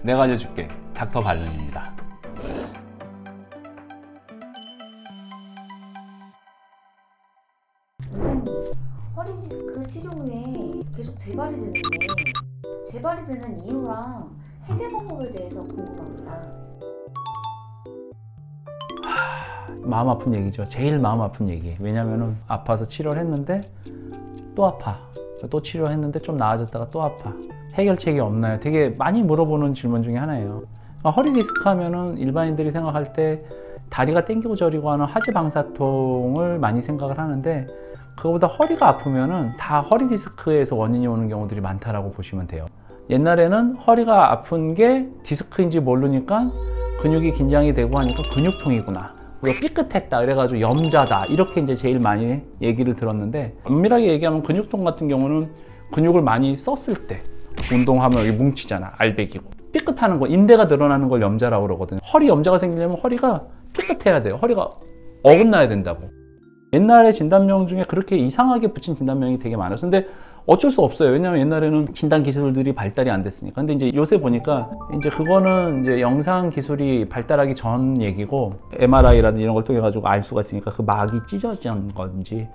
내가 알려줄게. 닥터 발론입니다. 허리 디스크 치료 후에 계속 재발이 되는데 재발이 되는 이유랑 해결 방법에 대해서 궁금합니다. 마음 아픈 얘기죠. 제일 마음 아픈 얘기. 왜냐면은 아파서 치료를 했는데 또 아파. 또 치료했는데 좀 나아졌다가 또 아파. 해결책이 없나요? 되게 많이 물어보는 질문 중에 하나예요. 허리 디스크 하면은 일반인들이 생각할 때 다리가 땡기고 저리고 하는 하지방사통을 많이 생각을 하는데 그거보다 허리가 아프면은 다 허리 디스크에서 원인이 오는 경우들이 많다라고 보시면 돼요. 옛날에는 허리가 아픈 게 디스크인지 모르니까 근육이 긴장이 되고 하니까 근육통이구나. 우리가 삐끗했다 그래가지고 염자다 이렇게 이제 제일 많이 얘기를 들었는데 엄밀하게 얘기하면 근육통 같은 경우는 근육을 많이 썼을 때 운동하면 여기 뭉치잖아. 알배기고 삐끗하는 거 인대가 늘어나는 걸 염자라고 그러거든요. 허리 염자가 생기려면 허리가 삐끗해야 돼요. 허리가 어긋나야 된다고. 옛날에 진단명 중에 그렇게 이상하게 붙인 진단명이 되게 많았어요. 근데 어쩔 수 없어요. 왜냐면 옛날에는 진단 기술들이 발달이 안 됐으니까. 근데 이제 요새 보니까 이제 그거는 이제 영상 기술이 발달하기 전 얘기고 MRI라든지 이런 걸 통해 가지고 알 수가 있으니까 그 막이 찢어진 건지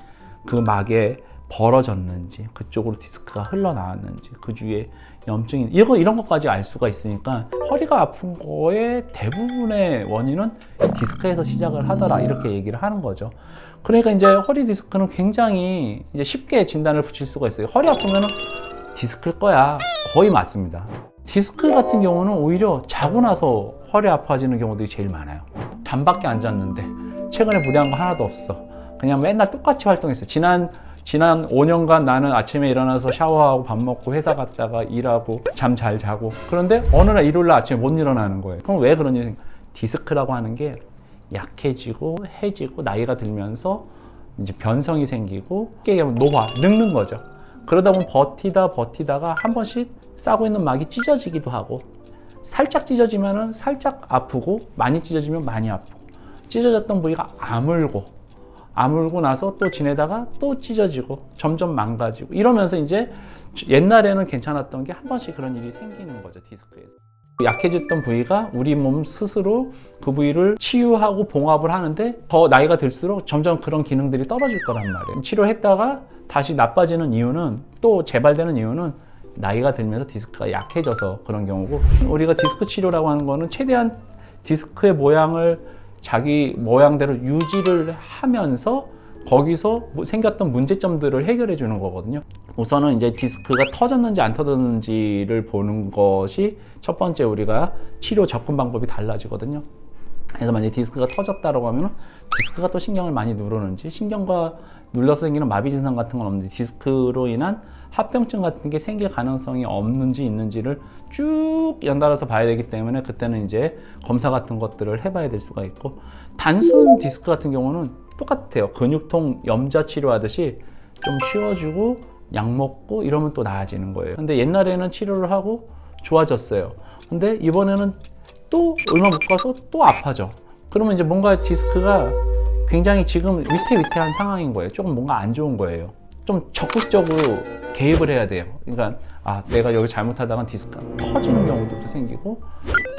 그 막에 벌어졌는지 그쪽으로 디스크가 흘러나왔는지 그 주위에 염증이 이런 것까지 알 수가 있으니까 허리가 아픈 거의 대부분의 원인은 디스크에서 시작을 하더라 이렇게 얘기를 하는 거죠. 그러니까 이제 허리 디스크는 굉장히 이제 쉽게 진단을 붙일 수가 있어요. 허리 아프면은 디스크일 거야. 거의 맞습니다. 디스크 같은 경우는 오히려 자고 나서 허리 아파지는 경우들이 제일 많아요. 잠밖에 안 잤는데 최근에 무리한 거 하나도 없어. 그냥 맨날 똑같이 활동했어. 지난 5년간 나는 아침에 일어나서 샤워하고 밥 먹고 회사 갔다가 일하고 잠 잘 자고 그런데 어느 날 일요일날 아침에 못 일어나는 거예요. 그럼 왜 그런 일이 생겨? 디스크라고 하는 게 약해지고 해지고 나이가 들면서 이제 변성이 생기고 깨면 노화, 늙는 거죠. 그러다 보면 버티다가 한 번씩 싸고 있는 막이 찢어지기도 하고 살짝 찢어지면은 살짝 아프고 많이 찢어지면 많이 아프고 찢어졌던 부위가 아물고 나서 또 지내다가 또 찢어지고 점점 망가지고 이러면서 이제 옛날에는 괜찮았던 게 한 번씩 그런 일이 생기는 거죠. 디스크에서 약해졌던 부위가 우리 몸 스스로 그 부위를 치유하고 봉합을 하는데 더 나이가 들수록 점점 그런 기능들이 떨어질 거란 말이에요. 치료했다가 다시 나빠지는 이유는 또 재발되는 이유는 나이가 들면서 디스크가 약해져서 그런 경우고 우리가 디스크 치료라고 하는 거는 최대한 디스크의 모양을 자기 모양대로 유지를 하면서 거기서 생겼던 문제점들을 해결해 주는 거거든요. 우선은 이제 디스크가 터졌는지 안 터졌는지를 보는 것이 첫 번째 우리가 치료 접근 방법이 달라지거든요. 그래서 만약에 디스크가 터졌다라고 하면 디스크가 또 신경을 많이 누르는지 신경과 눌러서 생기는 마비 증상 같은 건 없는지 디스크로 인한 합병증 같은 게 생길 가능성이 없는지 있는지를 쭉 연달아서 봐야 되기 때문에 그때는 이제 검사 같은 것들을 해봐야 될 수가 있고 단순 디스크 같은 경우는 똑같아요. 근육통 염자 치료하듯이 좀 쉬어주고 약 먹고 이러면 또 나아지는 거예요. 근데 옛날에는 치료를 하고 좋아졌어요. 근데 이번에는 또 얼마 못 가서 또 아파져. 그러면 이제 뭔가 디스크가 굉장히 지금 위태위태한 상황인 거예요. 조금 뭔가 안 좋은 거예요. 좀 적극적으로 개입을 해야 돼요. 그러니까 내가 여기 잘못하다가 디스크가 터지는 경우도 생기고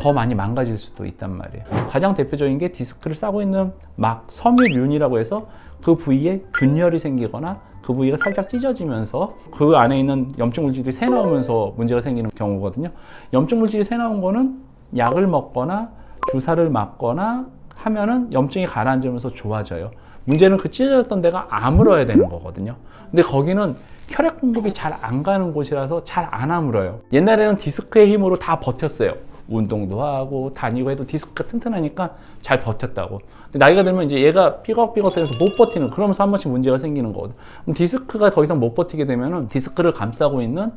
더 많이 망가질 수도 있단 말이에요. 가장 대표적인 게 디스크를 싸고 있는 막 섬유륜이라고 해서 그 부위에 균열이 생기거나 그 부위가 살짝 찢어지면서 그 안에 있는 염증 물질이 새 나오면서 문제가 생기는 경우거든요. 염증 물질이 새 나온 거는 약을 먹거나 주사를 맞거나 하면은 염증이 가라앉으면서 좋아져요. 문제는 그 찢어졌던 데가 아물어야 되는 거거든요. 근데 거기는 혈액 공급이 잘 안 가는 곳이라서 잘 안 아물어요. 옛날에는 디스크의 힘으로 다 버텼어요. 운동도 하고 다니고 해도 디스크가 튼튼하니까 잘 버텼다고. 근데 나이가 들면 이제 얘가 삐걱삐걱해서 못 버티는, 그러면서 한 번씩 문제가 생기는 거거든. 그럼 디스크가 더 이상 못 버티게 되면은 디스크를 감싸고 있는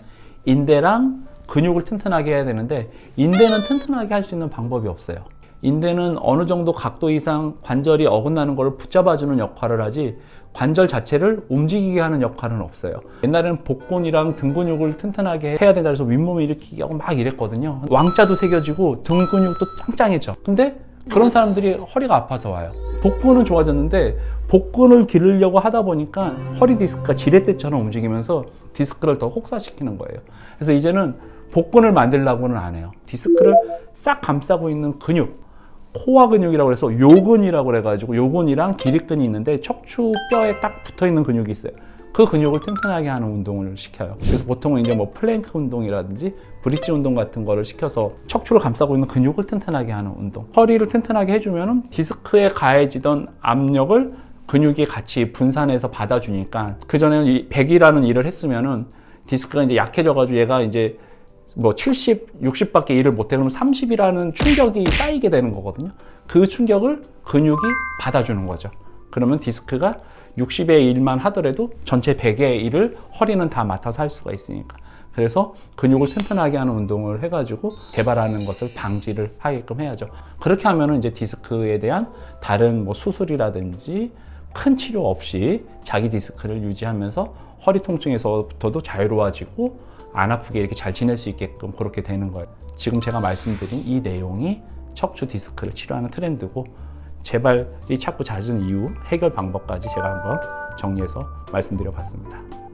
인대랑 근육을 튼튼하게 해야 되는데 인대는 튼튼하게 할 수 있는 방법이 없어요. 인대는 어느 정도 각도 이상 관절이 어긋나는 걸 붙잡아주는 역할을 하지 관절 자체를 움직이게 하는 역할은 없어요. 옛날에는 복근이랑 등 근육을 튼튼하게 해야 된다 해서 윗몸 일으키기 하고 막 이랬거든요. 왕자도 새겨지고 등 근육도 짱짱해져. 근데 그런 사람들이 허리가 아파서 와요. 복근은 좋아졌는데 복근을 기르려고 하다 보니까 허리 디스크가 지렛대처럼 움직이면서 디스크를 더 혹사시키는 거예요. 그래서 이제는 복근을 만들려고는 안 해요. 디스크를 싹 감싸고 있는 근육, 코어 근육이라고 해서 요근이라고 그래가지고 요근이랑 기립근이 있는데 척추뼈에 딱 붙어 있는 근육이 있어요. 그 근육을 튼튼하게 하는 운동을 시켜요. 그래서 보통은 이제 뭐 플랭크 운동이라든지 브릿지 운동 같은 거를 시켜서 척추를 감싸고 있는 근육을 튼튼하게 하는 운동. 허리를 튼튼하게 해주면은 디스크에 가해지던 압력을 근육이 같이 분산해서 받아주니까, 그전에는 이 100이라는 일을 했으면은 디스크가 이제 약해져가지고 얘가 이제 뭐 70, 60밖에 일을 못해. 그러면 30이라는 충격이 쌓이게 되는 거거든요. 그 충격을 근육이 받아주는 거죠. 그러면 디스크가 60의 일만 하더라도 전체 100의 일을 허리는 다 맡아서 할 수가 있으니까. 그래서 근육을 튼튼하게 하는 운동을 해가지고 재발하는 것을 방지를 하게끔 해야죠. 그렇게 하면은 이제 디스크에 대한 다른 뭐 수술이라든지 큰 치료 없이 자기 디스크를 유지하면서 허리 통증에서부터도 자유로워지고 안 아프게 이렇게 잘 지낼 수 있게끔 그렇게 되는 거예요. 지금 제가 말씀드린 이 내용이 척추 디스크를 치료하는 트렌드고, 재발이 자꾸 잦은 이유, 해결 방법까지 제가 한번 정리해서 말씀드려 봤습니다.